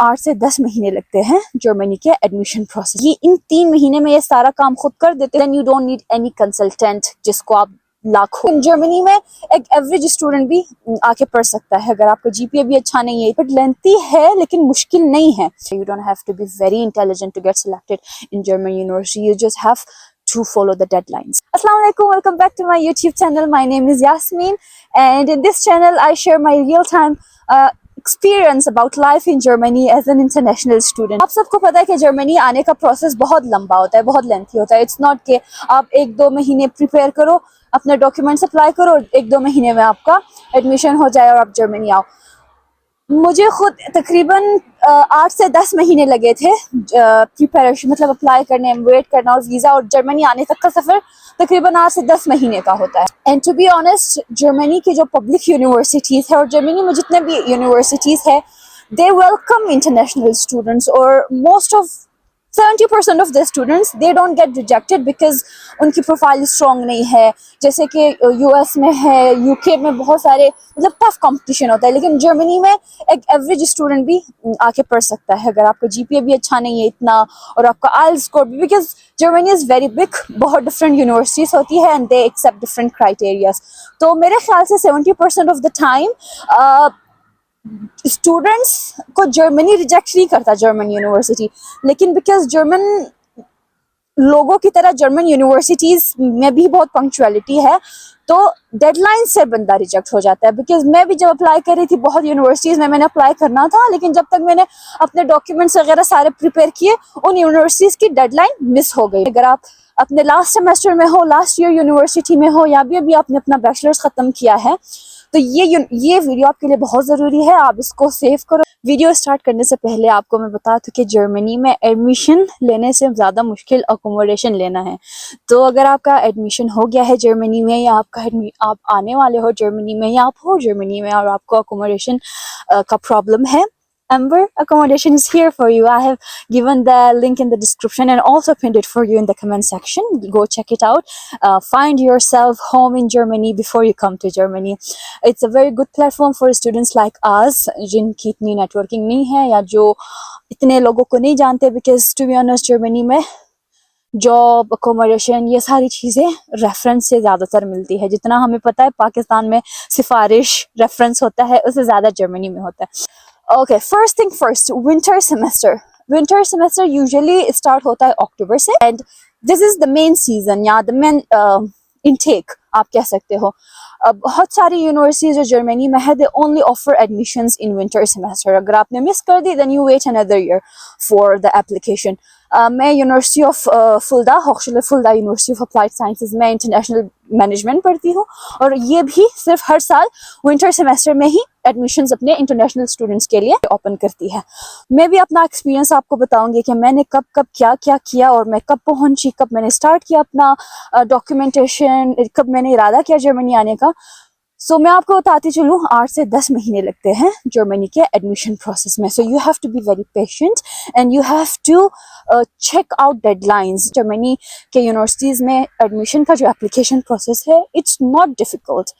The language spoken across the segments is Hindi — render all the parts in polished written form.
8 से 10 महीने लगते हैं जर्मनी के एडमिशन प्रोसेस। ये इन 3 महीने में ये सारा काम खुद कर देते हैं। You don't need any consultant जिसको आप लाखों। जर्मनी में एक एवरेज स्टूडेंट भी आके पढ़ सकता है अगर आपका जीपीए भी अच्छा नहीं है, बट लेंथी है लेकिन मुश्किल नहीं है। You don't have to be very intelligent to get selected in German university, you just have to follow the deadlines. Assalamu alaikum, welcome back to my YouTube channel. My name is Yasmin and in this channel I share my real-time experience about life in Germany as an international student. आप सबको पता है कि जर्मनी आने का प्रोसेस बहुत लंबा होता है, बहुत लेंथी होता है। इट्स नॉट कि आप 1-2 महीने प्रिपेयर करो, अपने डॉक्यूमेंट्स अप्लाई करो, 1-2 महीने में आपका एडमिशन हो जाए और आप जर्मनी आओ। मुझे खुद तकरीबन 8 से 10 महीने लगे थे प्रिपरेशन, मतलब अप्लाई करने, वेट करना और वीज़ा और जर्मनी आने तक का सफ़र तकरीबन 8 से 10 महीने का होता है। And to be honest, Germany की जो पब्लिक यूनिवर्सिटीज़ है और जर्मनी में जितने भी यूनिवर्सिटीज़ है, दे वेलकम इंटरनेशनल स्टूडेंट्स और most of 70% of the students they don't get rejected because उनकी प्रोफाइल स्ट्रॉन्ग नहीं है। जैसे कि यूएस में है, यूके में बहुत सारे मतलब टफ कंपटीशन होता है, लेकिन जर्मनी में एक एवरेज स्टूडेंट भी आके पढ़ सकता है अगर आपका जीपीए भी अच्छा नहीं है इतना और आपका आइल्स स्कोर भी, because Germany is very big, बहुत डिफरेंट यूनिवर्सिटीज़ होती है and they accept different criterias. तो मेरे ख्याल से 70% ऑफ द टाइम स्टूडेंट्स को जर्मनी रिजेक्ट नहीं करता, जर्मन यूनिवर्सिटी, लेकिन बिकॉज जर्मन लोगों की तरह जर्मन यूनिवर्सिटीज़ में भी बहुत पंक्चुअलिटी है, तो डेडलाइन से बंदा रिजेक्ट हो जाता है। बिकॉज मैं भी जब अप्लाई कर रही थी बहुत यूनिवर्सिटीज़ में मैंने अप्लाई करना था, लेकिन जब तक मैंने अपने डॉक्यूमेंट्स वगैरह सारे प्रिपेयर किए, उन यूनिवर्सिटीज़ की डेडलाइन मिस हो गई। अगर आप अपने लास्ट सेमेस्टर में हो, लास्ट ईयर यूनिवर्सिटी में हो, या भी अभी आपने अपना बैचलर्स ख़त्म किया है, तो ये वीडियो आपके लिए बहुत ज़रूरी है, आप इसको सेव करो। वीडियो स्टार्ट करने से पहले आपको मैं बता दूं कि जर्मनी में एडमिशन लेने से ज़्यादा मुश्किल अकोमोडेशन लेना है। तो अगर आपका एडमिशन हो गया है जर्मनी में, या आप आने वाले हो जर्मनी में, या आप हो जर्मनी में और आपको अकोमोडेशन का प्रॉब्लम है, Amber accommodation is here for you. I have given the link in the description and also pinned it for you in the comment section. Go check it out. Find yourself home in Germany before you come to Germany. It's a very good platform for students like us जिनकी इतनी networking नहीं है या जो इतने लोगों को नहीं जानते, because to be honest Germany में जॉब, अकोमोडेशन, ये सारी चीज़ें रेफरेंस से ज़्यादातर मिलती है। जितना हमें पता है पाकिस्तान में सिफारिश रेफरेंस होता है, उससे ज़्यादा जर्मनी में होता है। Okay, first thing first, winter semester. Winter semester usually start होता है अक्टूबर से and this is the main season या द मेन इनटेक आप कह सकते हो। बहुत सारी यूनिवर्सिटीज जो जर्मनी में है, they only offer admissions in winter semester. अगर आपने मिस कर दी, then you wait another year for the application. मैं यूनिवर्सिटी ऑफ फुल्दा, होक्सले Fulda university of applied sciences में इंटरनेशनल मैनेजमेंट पढ़ती हूँ और ये भी सिर्फ हर साल विंटर सेमेस्टर में ही एडमिशंस अपने इंटरनेशनल स्टूडेंट्स के लिए ओपन करती है। मैं भी अपना एक्सपीरियंस आपको बताऊंगी कि मैंने कब कब क्या क्या किया और मैं कब पहुंची, कब मैंने स्टार्ट किया अपना डॉक्यूमेंटेशन, कब मैंने इरादा किया जर्मनी आने का। सो मैं आपको बताती चलूँ, 8 से 10 महीने लगते हैं जर्मनी के एडमिशन प्रोसेस में। So you have to be very patient and you have to check out deadlines. Germany के यूनिवर्सिटीज़ में एडमिशन का जो एप्लीकेशन प्रोसेस है, it's not difficult.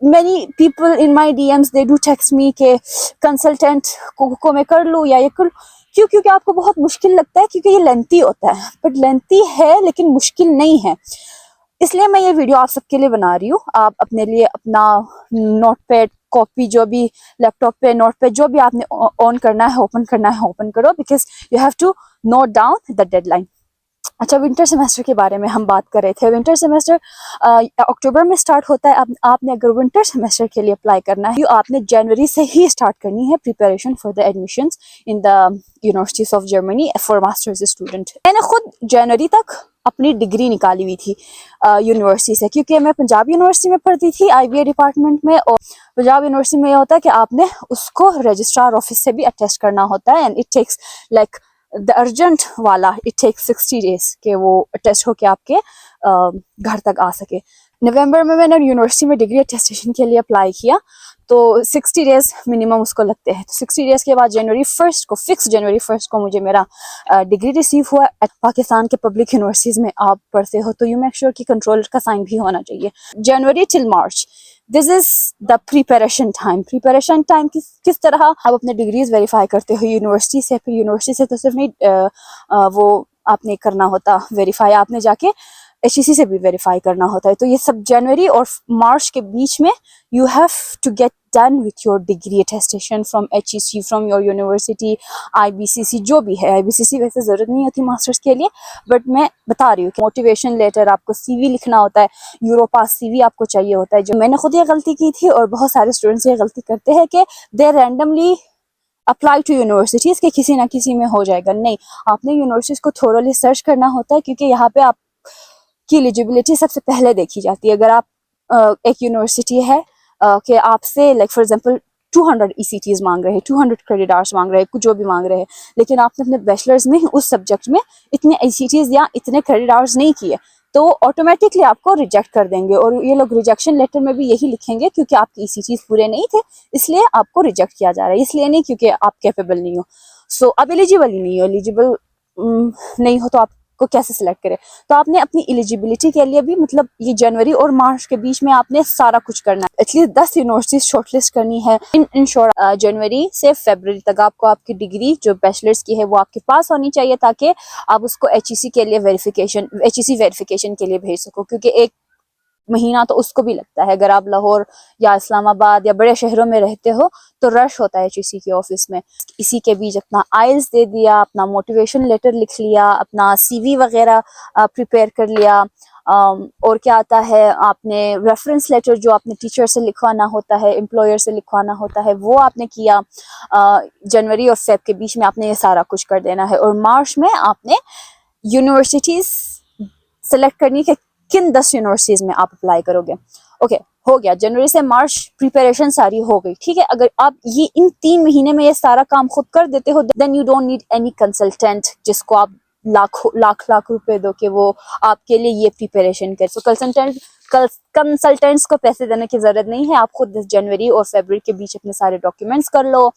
Many people in my DMs they do text me के कंसल्टेंट को मैं कर लूँ या ये कर लूँ, क्योंकि आपको बहुत मुश्किल लगता है, क्योंकि ये लेंथी होता है, बट लेंथी है लेकिन मुश्किल नहीं है। इसलिए मैं ये वीडियो आप सबके लिए बना रही हूँ। आप अपने लिए अपना नोटपैड, कॉपी, जो भी लैपटॉप पे नोटपैड जो भी आपने ऑन करना है, ओपन करना है, ओपन करो, because you have to note down the deadline. अच्छा, विंटर सेमेस्टर के बारे में हम बात कर रहे थे। विंटर सेमेस्टर अक्टूबर में स्टार्ट होता है। अब आपने अगर विंटर सेमेस्टर के लिए अप्लाई करना है, आपने जनवरी से ही स्टार्ट करनी है preparation for the admissions in the universities of Germany for masters student. मैंने खुद जनवरी तक अपनी डिग्री निकाली हुई थी यूनिवर्सिटी से, क्योंकि मैं पंजाब यूनिवर्सिटी में पढ़ती थी IBA डिपार्टमेंट में, और पंजाब यूनिवर्सिटी में ये होता है कि आपने उसको रजिस्ट्रार ऑफिस से भी अटेस्ट करना होता है and it takes like the urgent वाला, इट टेक्स 60 डेज के वो टेस्ट होके आपके घर तक आ सके। नवंबर में मैंने यूनिवर्सिटी में डिग्री अटेस्टेशन के लिए अप्लाई किया, तो 60 डेज मिनिमम उसको लगते हैं। तो 60 डेज के बाद जनवरी 1 को मुझे मेरा डिग्री रिसीव हुआ। एट पाकिस्तान के पब्लिक यूनिवर्सिटीज़ में आप पढ़ते हो तो यू मेक श्योर कि कंट्रोलर का साइन भी होना चाहिए। January till March this is the preparation time. Preparation time किस तरह आप अपने डिग्रीज वेरीफाई करते हो यूनिवर्सिटी से, फिर यूनिवर्सिटी से तो सिर्फ नहीं वो आपने करना होता वेरीफाई, आपने जाके HEC से भी वेरीफाई करना होता है। तो ये सब जनवरी और मार्च के बीच में you have to get done with your degree attestation from HEC, from your university, IBCC जो भी है। IBCC वैसे ज़रूरत नहीं होती मास्टर्स के लिए, बट मैं बता रही हूँ कि मोटिवेशन लेटर, आपको CV लिखना होता है, यूरोपास CV आपको चाहिए होता है। जो मैंने खुद ये गलती की थी और बहुत सारे स्टूडेंट्स ये गलती करते हैं कि दे रैंडमली अप्लाई टू यूनिवर्सिटीज़ के किसी ना किसी में हो जाएगा। नहीं, आपने यूनिवर्सिटीज़ को थोरोली सर्च करना होता है, क्योंकि यहाँ पे आप की एलिजिबिलिटी सबसे पहले देखी जाती है। अगर आप एक यूनिवर्सिटी है कि आपसे लाइक फॉर एग्जांपल 200 ECTs मांग रहे हैं, 200 क्रेडिट आवर्स मांग रहे हैं, कुछ जो भी मांग रहे हैं, लेकिन आपने अपने बैचलर्स में उस सब्जेक्ट में इतने ECTs या इतने क्रेडिट आवर्स नहीं किए, तो ऑटोमेटिकली आपको रिजेक्ट कर देंगे। और ये लोग रिजेक्शन लेटर में भी यही लिखेंगे, क्योंकि आपके ECTs पूरे नहीं थे इसलिए आपको रिजेक्ट किया जा रहा है, इसलिए नहीं क्योंकि आप कैपेबल नहीं हो। सो अब एलिजिबल ही नहीं हो, एलिजिबल नहीं हो तो आपको कैसे सिलेक्ट करें। तो आपने अपनी एलिजिबिलिटी के लिए भी मतलब ये जनवरी और मार्च के बीच में आपने सारा कुछ करना है। एटलीस्ट 10 यूनिवर्सिटीज शॉर्टलिस्ट करनी है। इन शॉर्ट जनवरी से फरवरी तक आपको आपकी डिग्री जो बैचलर्स की है वो आपके पास होनी चाहिए, ताकि आप उसको HEC के लिए HEC वेरिफिकेशन के लिए भेज सको, क्योंकि एक महीना तो उसको भी लगता है। अगर आप लाहौर या इस्लामाबाद या बड़े शहरों में रहते हो तो रश होता है HEC के ऑफिस में। इसी के बीच अपना IELTS दे दिया, अपना मोटिवेशन लेटर लिख लिया, अपना CV वगैरह प्रिपेयर कर लिया। और क्या आता है, आपने रेफरेंस लेटर जो आपने टीचर से लिखवाना होता है, एम्प्लॉयर से लिखवाना होता है, वो आपने किया। जनवरी और फेब के बीच में आपने ये सारा कुछ कर देना है। और मार्च में आपने यूनिवर्सिटीज सेलेक्ट करनी है, किन 10 यूनिवर्सिटीज में आप अप्लाई करोगे। ओके, हो गया जनवरी से मार्च, प्रिपरेशन सारी हो गई, ठीक है। अगर आप ये इन 3 महीने में ये सारा काम खुद कर देते हो, then you don't need any consultant जिसको आप लाख रुपए दो कि वो आपके लिए ये प्रिपरेशन करे। सो कंसल्टेंट्स को पैसे देने की जरूरत नहीं है। आप खुद जनवरी और फरवरी के बीच अपने सारे डॉक्यूमेंट्स कर लो।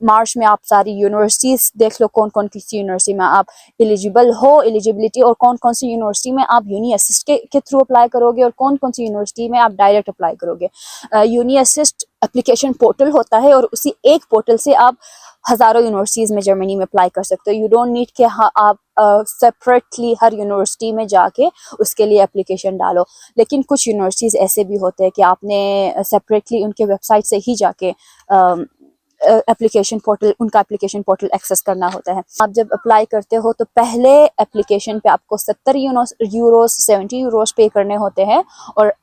मार्च में आप सारी यूनिवर्सिटीज देख लो, कौन कौन किसी यूनिवर्सिटी में आप एलिजिबल हो, एलिजिबिलिटी, और कौन कौन सी यूनिवर्सिटी में आप यूनी असिस्ट के थ्रू अप्लाई करोगे और कौन कौन सी यूनिवर्सिटी में आप डायरेक्ट अप्लाई करोगे। यूनी असिस्ट एप्लीकेशन पोर्टल होता है और उसी एक पोर्टल से आप हजारों यूनिवर्सिटीज में जर्मनी में अप्लाई कर सकते हो। यू डोंट नीड कि आप सेपरेटली हर यूनिवर्सिटी में जाके उसके लिए एप्लीकेशन डालो। लेकिन कुछ यूनिवर्सिटीज ऐसे भी होते हैं कि आपने सेपरेटली उनके वेबसाइट से ही जाके एप्लीकेशन पोर्टल, उनका एप्लीकेशन पोर्टल एक्सेस करना होता है। आप जब अप्लाई करते हो तो पहले एप्लीकेशन पे आपको 70 यूरोस 70 यूरोस पे करने होते हैं, और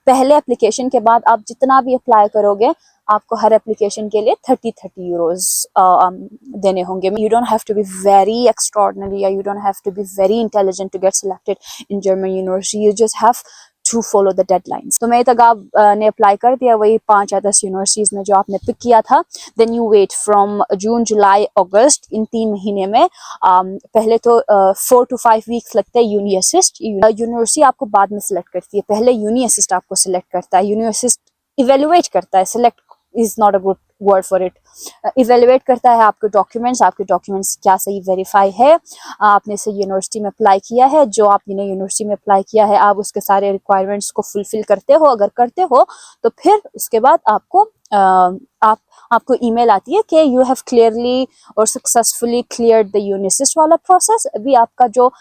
पहले एप्लीकेशन के बाद आप जितना भी अप्लाई करोगे आपको हर एप्लीकेशन के लिए 30 यूरोस देने होंगे। You don't have to be very extraordinary या you don't have to be very intelligent to get selected in German university, you just have to follow the deadlines. तो मैं तक आपने अप्लाई कर दिया वही 5 या 10 यूनिवर्सिटीज में जो आपने पिक किया था। Then you wait from June, July, August, in 3 महीने में पहले तो 4 to 5 वीक्स लगते हैं यूनी असिस्ट। यूनिवर्सिटी आपको बाद में सिलेक्ट करती है, पहले यूनी असिस्ट आपको सिलेक्ट करता है। यूनी असिस्ट इवेलुएट करता है, select is not a good word for it, evaluate करता है आपके डॉक्यूमेंट्स क्या सही वेरीफाई है, आपने सही यूनिवर्सिटी में अप्लाई किया है, जो आपने यूनिवर्सिटी में अप्लाई किया है आप उसके सारे रिक्वायरमेंट्स को फुलफिल करते हो। अगर करते हो तो फिर उसके बाद आपको ईमेल आती है कि यू हैव क्लियरली और सक्सेसफुली क्लियर्ड द यूनिसिस्ट वाला प्रोसेस। अभी आपका जो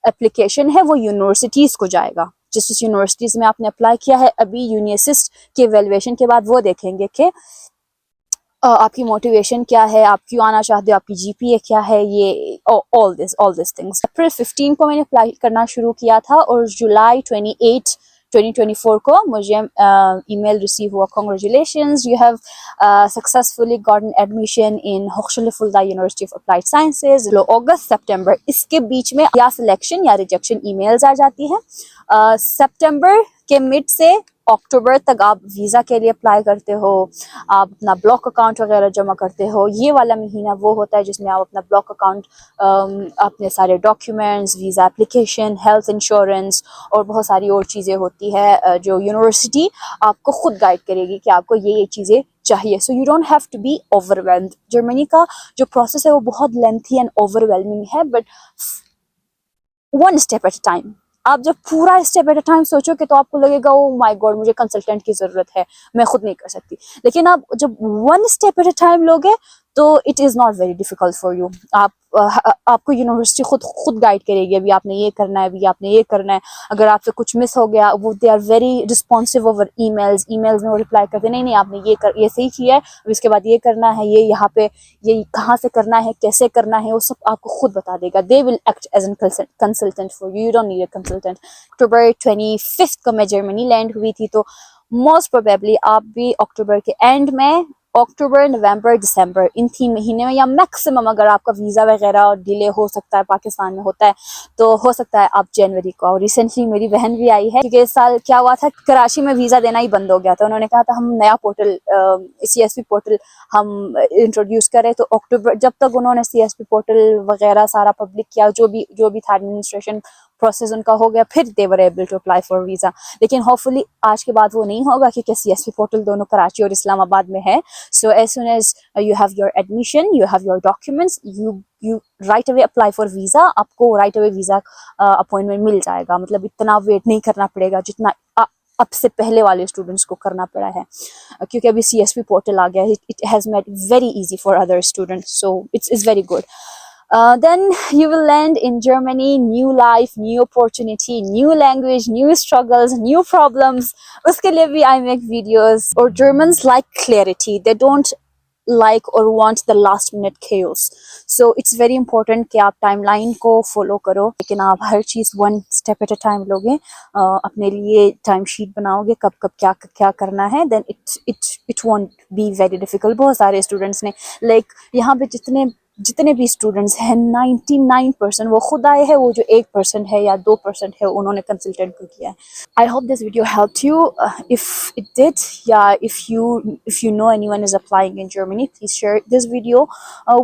एप्लीकेशन है वो यूनिवर्सिटीज को जाएगा, जिस यूनिवर्सिटीज में आपने अप्लाई किया है। अभी यूनिसिस्ट के एवेल्युएशन के बाद वो देखेंगे कि आपकी मोटिवेशन क्या है, आप क्यों आना चाहते हो, आपकी GPA क्या है, ये ऑल दिस थिंग्स। अप्रैल 15 को मैंने अप्लाई करना शुरू किया था और जुलाई 28 2024 को मुझे ईमेल रिसीव हुआ, congratulations you have successfully gotten admission in होchschule Fulda university of applied sciences. अगस्त सितंबर इसके बीच में या सिलेक्शन या रिजेक्शन ईमेल्स आ जाती है। सितंबर के मिड से अक्टूबर तक आप वीज़ा के लिए अप्लाई करते हो, आप अपना ब्लॉक अकाउंट वगैरह जमा करते हो। ये वाला महीना वो होता है जिसमें आप अपना ब्लॉक अकाउंट, अपने सारे documents, visa application, health insurance और बहुत सारी और चीज़ें होती है जो यूनिवर्सिटी आपको खुद गाइड करेगी कि आपको ये चीज़ें चाहिए। So you don't have to be overwhelmed. Germany का जो प्रोसेस है वो बहुत लेंथी एंड ओवरवेलमिंग है, but one step at a time. आप जब पूरा स्टेप एट अ टाइम सोचोगे तो आपको लगेगा ओ माय गॉड मुझे कंसल्टेंट की ज़रूरत है, मैं खुद नहीं कर सकती। लेकिन आप जब one step at a time लोगे तो it is not very difficult for you. आपको यूनिवर्सिटी खुद गाइड करेगी, अभी आपने ये करना है, अभी आपने ये करना है। अगर आपसे कुछ मिस हो गया, वो they are very responsive over emails में वो रिप्लाई करते नहीं आपने ये सही किया है, अब इसके बाद ये करना है, ये यहाँ पे ये कहाँ से करना है, कैसे करना है, वो सब आपको खुद बता देगा। They will act as an consultant for you, you don't need a consultant. अक्टूबर 25 को मैं जर्मनी लैंड हुई थी, तो मोस्ट प्रोबेबली आप भी अक्टूबर के एंड में, अक्टूबर, नवंबर, दिसंबर, इन 3 महीने में, या मैक्सिमम अगर आपका वीज़ा वगैरह डिले हो सकता है, पाकिस्तान में होता है, तो हो सकता है आप जनवरी को। और रिसेंटली मेरी बहन भी आई है, क्योंकि इस साल क्या हुआ था, कराची में वीज़ा देना ही बंद हो गया था। उन्होंने कहा था हम नया पोर्टल CSP पोर्टल हम इंट्रोड्यूस करें, तो अक्टूबर, जब तक उन्होंने CSP पोर्टल वगैरह सारा पब्लिक किया, जो भी था एडमिनिस्ट्रेशन प्रोसेस उनका हो गया, फिर they were able to apply for visa. लेकिन होपफुली आज के बाद वो नहीं होगा, क्योंकि CSP पोर्टल दोनों कराची और इस्लामाबाद में है। So as soon as you have your admission, you have your documents, you right away apply for visa, आपको right away visa अपॉइंटमेंट मिल जाएगा। मतलब इतना वेट नहीं करना पड़ेगा जितना अब से पहले वाले स्टूडेंट्स को करना पड़ा है, क्योंकि अभी CSP पोर्टल आ गया है। It has made very easy for other students, so it's very good. Then you will land in Germany, new life, new opportunity, new language, new struggles, new problems. उसके लिए भी I make videos. और Germans like clarity. They don't like or want the last minute chaos. So it's very important कि आप timeline को follow करो, लेकिन आप हर चीज़ one step at a time लोगे, अपने लिए time sheet बनाओगे, कब कब क्या क्या करना है, then it won't be very difficult. बहुत सारे students ने like यहाँ पे जितने भी स्टूडेंट्स हैं 99% वो खुद आए हैं, वो जो 1% है या 2% है उन्होंने कंसल्टेंट को किया है। I hope this video helped you. If it did, या if you know anyone is applying in Germany, please share this video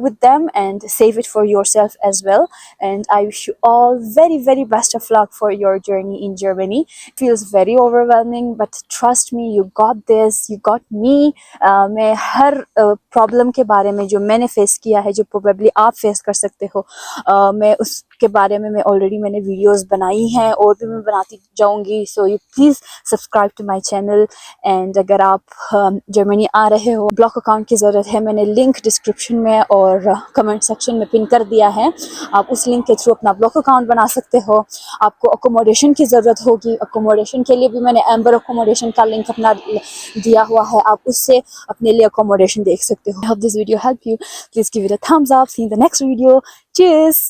with them and save it for yourself as well. And I wish you all very very best of luck for your journey in Germany. It feels very overwhelming, but trust me, you got this, you got me. मैं हर प्रॉब्लम के बारे में जो मैंने फेस किया है, जो प्रोबेबली आप फेस कर सकते हो, मैं उसके बारे में ऑलरेडी मैंने वीडियोस बनाई हैं और भी मैं बनाती जाऊंगी। So you please subscribe to my channel. एंड अगर आप जर्मनी आ रहे हो, ब्लॉक अकाउंट की ज़रूरत है, मैंने लिंक डिस्क्रिप्शन में और कमेंट सेक्शन में पिन कर दिया है। आप उस लिंक के थ्रू अपना ब्लॉक अकाउंट बना सकते हो। आपको अकोमोडेशन की ज़रूरत होगी, अकोमोडेशन के लिए भी मैंने एम्बर अकोमोडेशन का लिंक अपना दिया हुआ है, आप उससे अपने लिए अकोमोडेशन देख सकते हो। I hope this video helped you. Please give it a thumbs up. See you in the next video. Cheers.